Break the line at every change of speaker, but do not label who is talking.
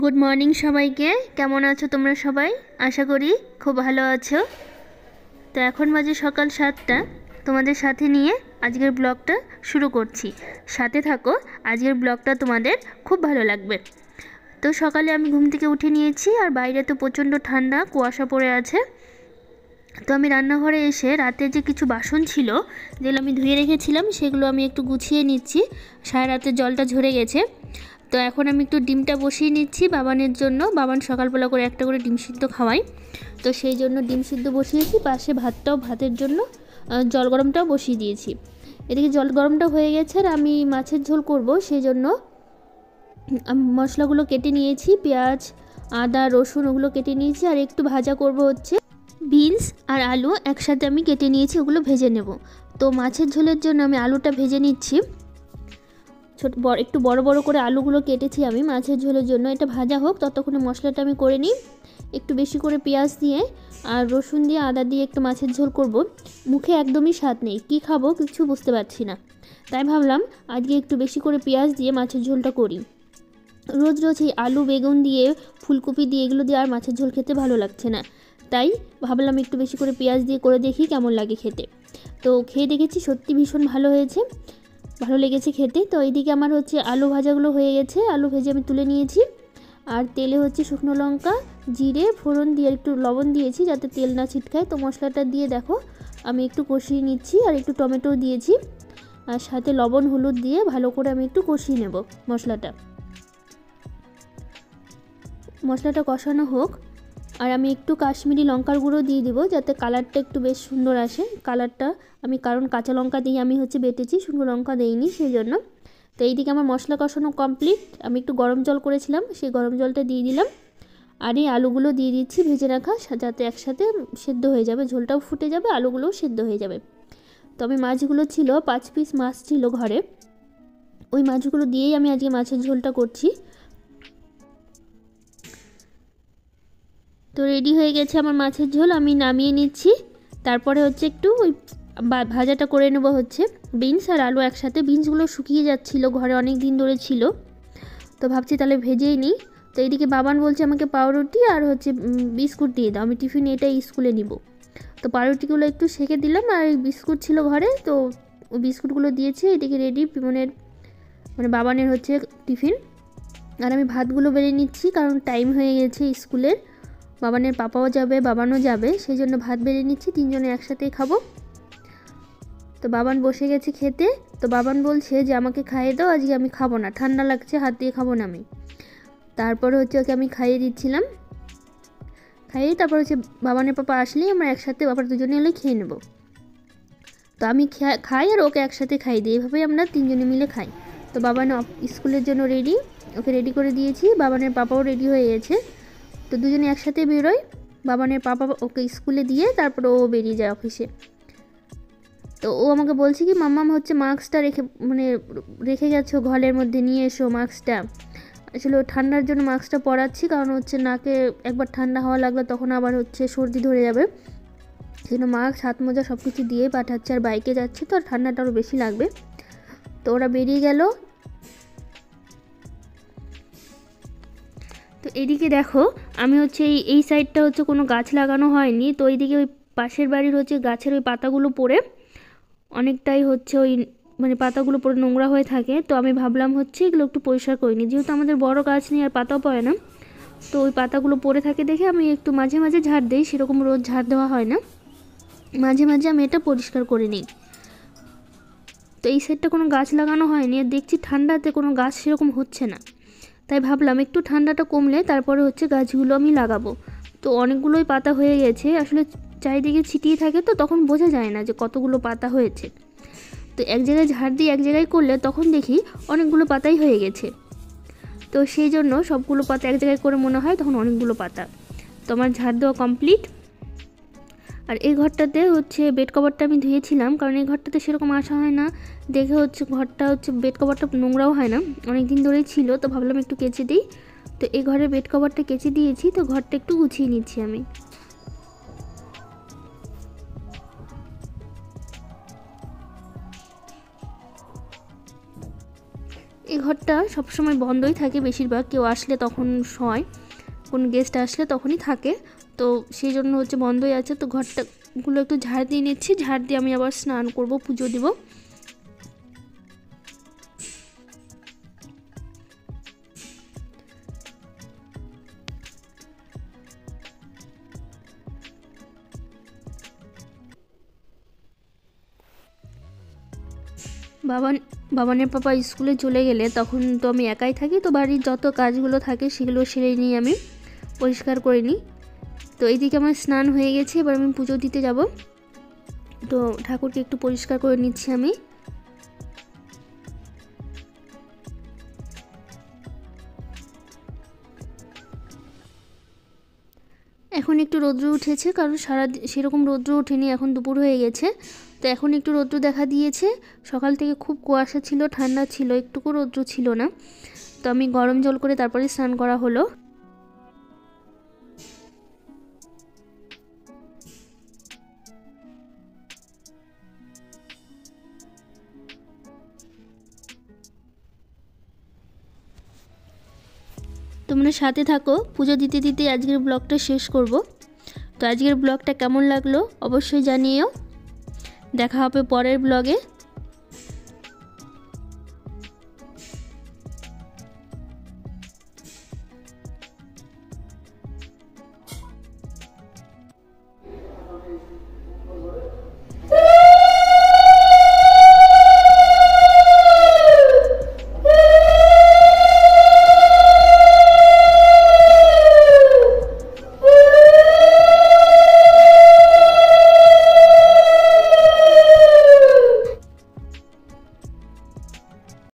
Good morning সবাইকে। কেমন আছো তোমরা সবাই? আশা করি খুব ভালো আছো। তো এখন বাজে সকাল 7টা। তোমাদের সাথে নিয়ে আজকের ব্লগটা শুরু করছি। সাথে থাকো, আজকের ব্লগটা তোমাদের খুব ভালো লাগবে। তো সকালে আমি ঘুম থেকে উঠে নিয়েছি, আর বাইরে তো প্রচণ্ড ঠান্ডা, কুয়াশা পড়ে আছে। তো আমি রান্নাঘরে এসে রাতে যে কিছু বাসন ছিল যেগুলো আমি ধুয়ে রেখেছিলাম সেগুলো আমি একটু গুছিয়ে নিচ্ছি। সারা রাতে জলটা ঝরে গেছে। তো এখন আমি একটু ডিমটা বসিয়ে নিচ্ছি বাবানের জন্য। বাবান সকালবেলা করে একটা করে ডিম সিদ্ধ খাওয়াই, তো সেই জন্য ডিম সিদ্ধ বসিয়েছি। পাশে ভাতের জন্য জল গরমটাও বসিয়ে দিয়েছি। এদিকে জল গরমটা হয়ে গেছে, আর আমি মাছের ঝোল করব, সেই জন্য মশলাগুলো কেটে নিয়েছি। পেঁয়াজ, আদা, রসুন ওগুলো কেটে নিয়েছি। আর একটু ভাজা করব হচ্ছে বিনস আর আলু একসাথে আমি কেটে নিয়েছি, ওগুলো ভেজে নেব। তো মাছের ঝোলের জন্য আমি আলুটা ভেজে নিচ্ছি। একটু বড় বড় করে আলুগুলো কেটেছি আমি মাছের ঝোলের জন্য। এটা ভাজা হোক, ততক্ষণে মশলাটা আমি করে নিই। একটু বেশি করে পেঁয়াজ দিয়ে আর রসুন দিয়ে আদা দিয়ে একটু মাছের ঝোল করব। মুখে একদমই স্বাদ নেই, কি খাবো কিছু বুঝতে পারছি না। তাই ভাবলাম আজকে একটু বেশি করে পেঁয়াজ দিয়ে মাছের ঝোলটা করি। রোজ রোজ এই আলু বেগুন দিয়ে ফুলকপি দিয়ে এগুলো দিয়ে আর মাছের ঝোল খেতে ভালো লাগছে না। তাই ভাবলাম একটু বেশি করে পেঁয়াজ দিয়ে করে দেখি কেমন লাগে খেতে। তো খেয়ে দেখেছি, সত্যি ভীষণ ভালো হয়েছে, ভালো লেগেছে খেতে। তো এইদিকে আমার হচ্ছে আলু ভাজাগুলো হয়ে গেছে, আলু ভেজে আমি তুলে নিয়েছি। আর তেলে হচ্ছে শুকনো লঙ্কা, জিরে ফোড়ন দিয়ে একটু লবণ দিয়েছি যাতে তেল না ছিটকায়। তো মশলাটা দিয়ে দেখো আমি একটু কষিয়ে নিচ্ছি, আর একটু টমেটো দিয়েছি, আর সাথে লবণ হলুদ দিয়ে ভালো করে আমি একটু কষিয়ে নেব মশলাটা কষানো হোক। আর আমি একটু কাশ্মীরি লঙ্কার গুঁড়ো দিয়ে দিব যাতে কালারটা একটু বেশ সুন্দর আসে। কালারটা আমি কারণ কাঁচা লঙ্কা দিয়ে আমি হচ্ছে বেটেছি, শুকনো লঙ্কা দেইনি, সেই জন্য। তো এইদিকে আমার মশলা কষানো কমপ্লিট। আমি একটু গরম জল করেছিলাম, সেই গরম জলটা দিয়ে দিলাম। আর এই আলুগুলো দিয়ে দিচ্ছি ভেজে রাখা, যাতে একসাথে সেদ্ধ হয়ে যাবে, ঝোলটাও ফুটে যাবে, আলুগুলোও সেদ্ধ হয়ে যাবে। তো আমি মাছগুলো ছিল 5 পিস মাছ ছিল ঘরে, ওই মাছগুলো দিয়েই আমি আজকে মাছের ঝোলটা করছি। তো রেডি হয়ে গেছে আমার মাছের ঝোল, আমি নামিয়ে নিচ্ছি। তারপরে হচ্ছে একটু ওই ভাজাটা করে নেবো হচ্ছে বিনস আর আলু একসাথে। বিনসগুলো শুকিয়ে যাচ্ছিলো, ঘরে অনেক দিন ধরে ছিল, তো ভাবছি তাহলে ভেজেই নিই। তো এইদিকে বাবান বলছে আমাকে পাউরুটি আর হচ্ছে বিস্কুট দিয়ে দাও, আমি টিফিন এটাই স্কুলে নিব। তো পাউরুটিগুলো একটু সেঁকে দিলাম, আর বিস্কুট ছিল ঘরে, তো ওই বিস্কুটগুলো দিয়েছি। এদিকে রেডি মানে বাবানের হচ্ছে টিফিন। আর আমি ভাতগুলো বেড়ে নিচ্ছি, কারণ টাইম হয়ে গেছে স্কুলের। বাবানের পাপাও যাবে, বাবানও যাবে, সেই জন্য ভাত বেড়ে নিচ্ছি, তিনজনে একসাথেই খাবো। তো বাবান বসে গেছে খেতে। তো বাবান বলছে যে আমাকে খাইয়ে দাও, আজকে আমি খাবো না, ঠান্ডা লাগছে, হাত দিয়ে খাবো না আমি। তারপরে হচ্ছে ওকে আমি খাইয়ে দিচ্ছিলাম, খাইয়ে তারপর হচ্ছে বাবানের পাপা আসলেই আমরা একসাথে আবার দুজনে এলে খেয়ে নেব। তো আমি খাই আর ওকে একসাথে খাই দিই, এভাবেই আমরা তিনজনে মিলে খাই। তো বাবান স্কুলের জন্য রেডি, ওকে রেডি করে দিয়েছি। বাবানের পাপাও রেডি হয়ে গেছে, তো দুজনে একসাথে বেরোয়। বাবানের পাপা ওকে স্কুলে দিয়ে তারপর ও বেরিয়ে যায় অফিসে। তো ও আমাকে বলছে কি মাম্মাম হচ্ছে মাস্কটা রেখে গেছো ঘরের মধ্যে, নিয়ে এসো মাস্কটা। আসলে ঠান্ডার জন্য মাস্কটা পরাচ্ছি, কারণ হচ্ছে নাকে একবার ঠান্ডা হাওয়া লাগলে তখন আবার হচ্ছে সর্দি ধরে যাবে, সেই জন্য মাস্ক হাত মোজা সব কিছু দিয়ে পাঠাচ্ছে। আর বাইকে যাচ্ছে তো আর ঠান্ডাটা আরও বেশি লাগবে। তো ওরা বেরিয়ে গেল। তো এইদিকে দেখো আমি হচ্ছে এই সাইডটা হচ্ছে কোনো গাছ লাগানো হয়নি, তো এইদিকে ওই পাশের বাড়ির হচ্ছে গাছের ওই পাতাগুলো পড়ে অনেকটাই হচ্ছে ওই পাতাগুলো পড়ে নোংরা হয়ে থাকে। তো আমি ভাবলাম হচ্ছে এগুলো একটু পরিষ্কার করিনি, যেহেতু আমাদের বড় গাছ নেই আর পাতাও পড়ে না, তো ওই পাতাগুলো পড়ে থাকে দেখে আমি একটু মাঝে মাঝে ঝাড় দিই, সেরকম রোজ ঝাড় দেওয়া হয় না, মাঝে মাঝে আমি এটা পরিষ্কার করে নিই। তো এই সাইডটা কোনো গাছ লাগানো হয়নি, আর দেখছি ঠান্ডাতে কোনো গাছ সেরকম হচ্ছে না, তাই ভাবলাম একটু ঠান্ডাটা কমলে তারপরে হচ্ছে গাছগুলো আমি লাগাবো। তো অনেকগুলোই পাতা হয়ে গেছে, আসলে চারিদিকে ছিটিয়ে থাকে তো তখন বোঝা যায় না যে কতগুলো পাতা হয়েছে। তো এক জায়গায় ঝাড় দিয়ে এক জায়গায় করলে তখন দেখি অনেকগুলো পাতাই হয়ে গেছে। তো সেই জন্য সবগুলো পাতা এক জায়গায় করে মনে হয় তখন অনেকগুলো পাতা। তো আমার ঝাড় দেওয়া কমপ্লিট। আর এই ঘরটাতে হচ্ছে বেড কভারটা আমি ধুয়েছিলাম, কারণ এই ঘরটাতে সেরকম আসা হয় না দেখে হচ্ছে ঘরটা হচ্ছে বেড কভারটা নোংরাও হয় না, অনেক দিন ধরেই ছিল, তো ভাবলাম একটু কেচে দিই। তো এই ঘরে বেড কভারটা কেচে দিয়েছি, তো ঘরটা একটু গুছিয়ে নিচ্ছি আমি। এই ঘরটা সবসময় বন্ধই থাকে, বেশিরভাগ কেউ আসলে তখন শয়, কোনো গেস্ট আসলে তখনই থাকে, তো সেই জন্য হচ্ছে বন্ধই আছে। তো ঘরটাগুলো একটু ঝাড় দিয়ে নিচ্ছি, ঝাড় দিয়ে আমি আবার স্নান করব, পুজো দিব। বাবানের পাপা স্কুলে চলে গেলে তখন তো আমি একাই থাকি, তো বাড়ির যত কাজগুলো থাকে সেগুলো সেরে নিয়ে আমি পরিষ্কার করে নিই। তো এইদিকে আমার স্নান হয়ে গেছে, এবার আমি পুজো দিতে যাব। তো ঠাকুরকে একটু পরিষ্কার করে নিচ্ছি আমি। এখন একটু রৌদ্র উঠেছে, কারণ সেরকম রৌদ্র ওঠেনি, এখন দুপুর হয়ে গেছে, তো এখন একটু রৌদ্র দেখা দিয়েছে। সকাল থেকে খুব কুয়াশা ছিল, ঠান্ডা ছিল, একটুকু রৌদ্র ছিল না। তো আমি গরম জল করে তারপরে স্নান করা হলো। তোমরা সাথে থাকো, পুজো দিতে দিতে আজকের ব্লগটা শেষ করব। তো আজকের ব্লগটা কেমন লাগলো অবশ্যই জানিও। দেখা হবে পরের ব্লগে।